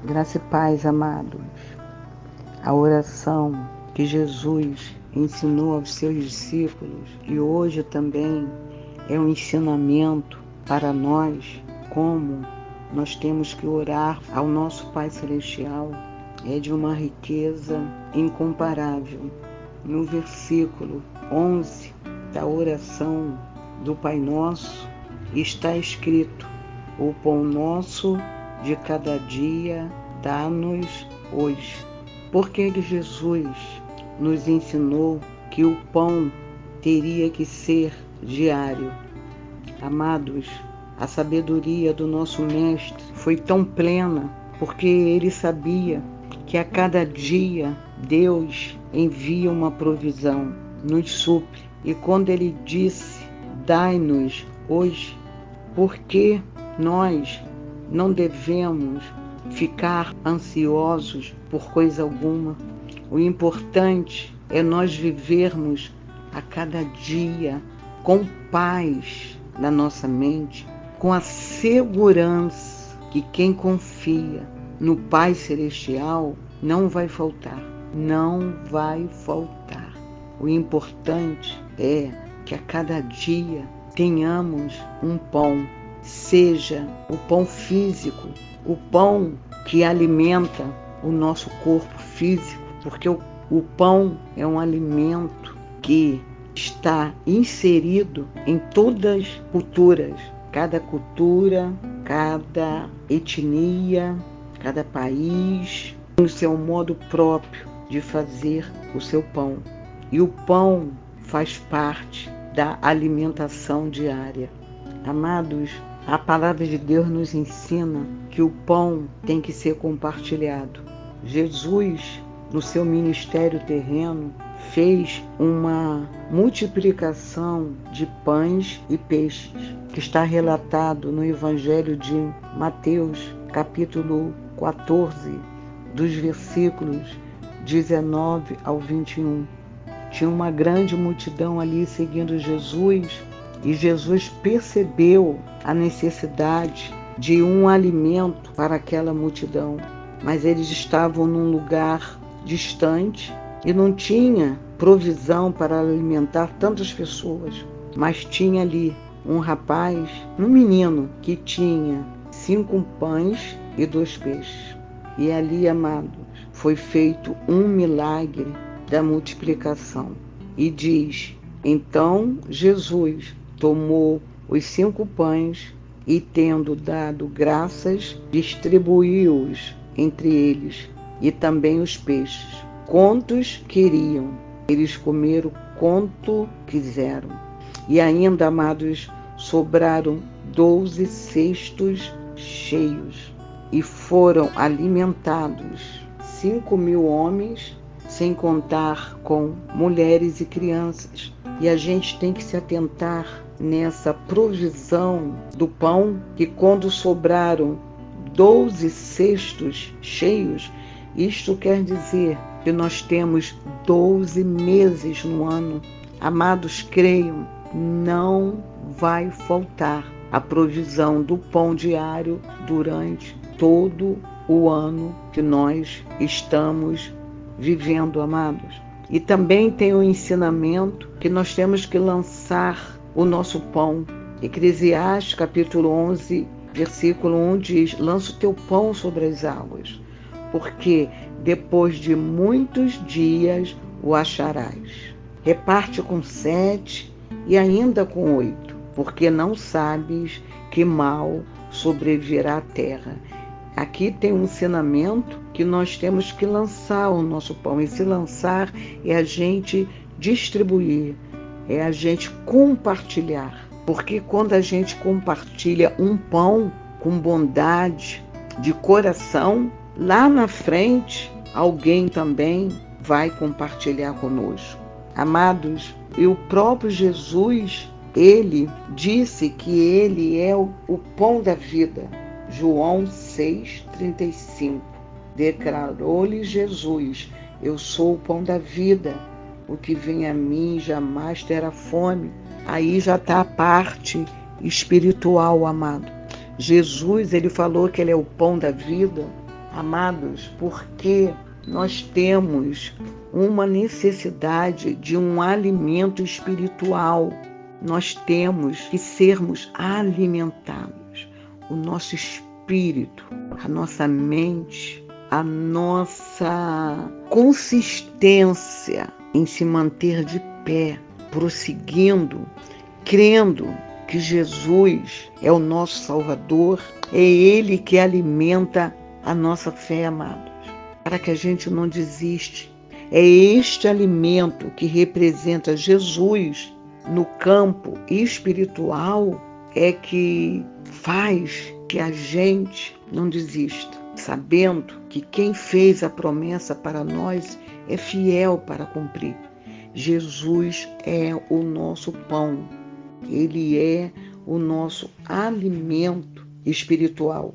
Graça e paz, amados. A oração que Jesus ensinou aos seus discípulos e hoje também é um ensinamento para nós, como nós temos que orar ao nosso Pai Celestial, é de uma riqueza incomparável. No versículo 11 da oração do Pai Nosso está escrito: o pão nosso de cada dia dá-nos hoje. Porque Jesus nos ensinou que o pão teria que ser diário. Amados, a sabedoria do nosso Mestre foi tão plena, porque ele sabia que a cada dia Deus envia uma provisão, nos supre. E quando ele disse: dai-nos hoje, porque nós não devemos ficar ansiosos por coisa alguma. O importante é nós vivermos a cada dia com paz na nossa mente, com a segurança que quem confia no Pai Celestial não vai faltar. Não vai faltar. O importante é que a cada dia tenhamos um pão, seja o pão físico, o pão que alimenta o nosso corpo físico, porque o pão é um alimento que está inserido em todas as culturas, cada cultura, cada etnia, cada país tem o seu modo próprio de fazer o seu pão. E o pão faz parte da alimentação diária. Amados, a palavra de Deus nos ensina que o pão tem que ser compartilhado. Jesus, no seu ministério terreno, fez uma multiplicação de pães e peixes, que está relatado no Evangelho de Mateus, capítulo 14, dos versículos 19 ao 21. Tinha uma grande multidão ali seguindo Jesus, e Jesus percebeu a necessidade de um alimento para aquela multidão. Mas eles estavam num lugar distante e não tinha provisão para alimentar tantas pessoas. Mas tinha ali um rapaz, um menino, que tinha 5 pães e 2 peixes. E ali, amados, foi feito um milagre da multiplicação. E diz: então Jesus tomou os 5 pães e, tendo dado graças, distribuiu-os entre eles, e também os peixes. Quantos queriam, eles comeram quanto quiseram. E ainda, amados, sobraram 12 cestos cheios, e foram alimentados 5.000 homens, sem contar com mulheres e crianças. E a gente tem que se atentar nessa provisão do pão, que quando sobraram 12 cestos cheios, isto quer dizer que nós temos 12 meses no ano. Amados, creiam, não vai faltar a provisão do pão diário durante todo o ano que nós estamos vivendo, amados. E também tem o ensinamento que nós temos que lançar o nosso pão. Eclesiastes capítulo 11, versículo 1 diz: lança o teu pão sobre as águas, porque depois de muitos dias o acharás. Reparte com 7 e ainda com 8, porque não sabes que mal sobrevirá à terra. Aqui tem um ensinamento que nós temos que lançar o nosso pão. E se lançar é a gente distribuir, é a gente compartilhar. Porque quando a gente compartilha um pão com bondade, de coração, lá na frente alguém também vai compartilhar conosco. Amados, e o próprio Jesus, ele disse que ele é o pão da vida. João 6,35. Declarou-lhe Jesus: eu sou o pão da vida, o que vem a mim jamais terá fome. Aí já está a parte espiritual, amado. Jesus, ele falou que ele é o pão da vida, amados, porque nós temos uma necessidade de um alimento espiritual. Nós temos que sermos alimentados. O nosso espírito, a nossa mente, a nossa consistência em se manter de pé, prosseguindo, crendo que Jesus é o nosso Salvador, é Ele que alimenta a nossa fé, amados, para que a gente não desiste. É este alimento que representa Jesus no campo espiritual é que faz que a gente não desista, sabendo que quem fez a promessa para nós é fiel para cumprir. Jesus é o nosso pão, Ele é o nosso alimento espiritual.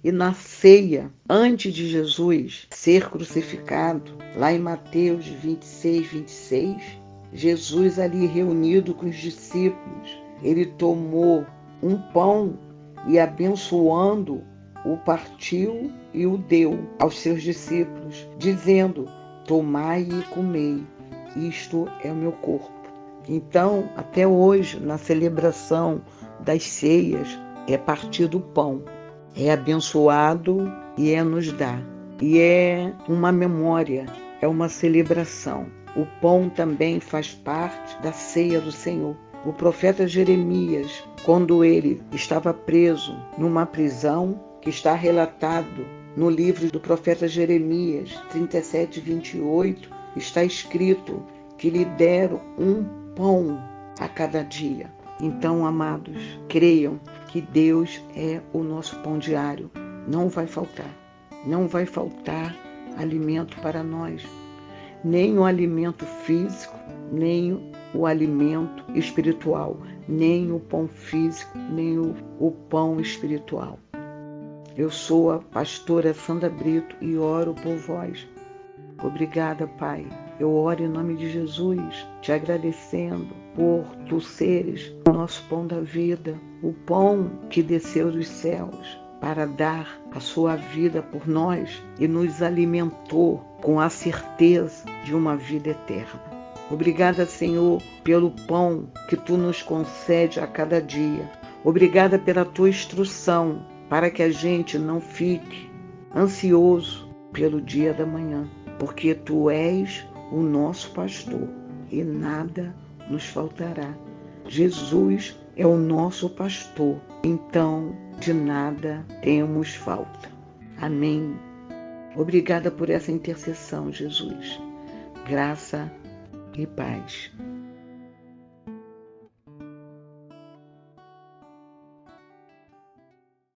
E na ceia, antes de Jesus ser crucificado, lá em Mateus 26, 26, Jesus ali reunido com os discípulos, Ele tomou um pão e abençoando, o partiu e o deu aos seus discípulos, dizendo: tomai e comei, isto é o meu corpo. Então, até hoje, na celebração das ceias, é partido o pão, é abençoado e é nos dá. E é uma memória, é uma celebração. O pão também faz parte da ceia do Senhor. O profeta Jeremias, quando ele estava preso numa prisão, que está relatado no livro do profeta Jeremias 37, 28, está escrito que lhe deram um pão a cada dia. Então, amados, creiam que Deus é o nosso pão diário. Não vai faltar. Não vai faltar alimento para nós. Nem o alimento físico, nem o alimento espiritual. Nem o pão físico, nem o pão espiritual. Eu sou a pastora Sandra Brito e oro por vós. Obrigada, Pai. Eu oro em nome de Jesus, te agradecendo por tu seres o nosso pão da vida, o pão que desceu dos céus para dar a sua vida por nós e nos alimentou com a certeza de uma vida eterna. Obrigada, Senhor, pelo pão que tu nos concede a cada dia. Obrigada pela tua instrução para que a gente não fique ansioso pelo dia da manhã, porque tu és o nosso pastor e nada nos faltará. Jesus é o nosso pastor, então de nada temos falta. Amém. Obrigada por essa intercessão, Jesus. Graça e paz.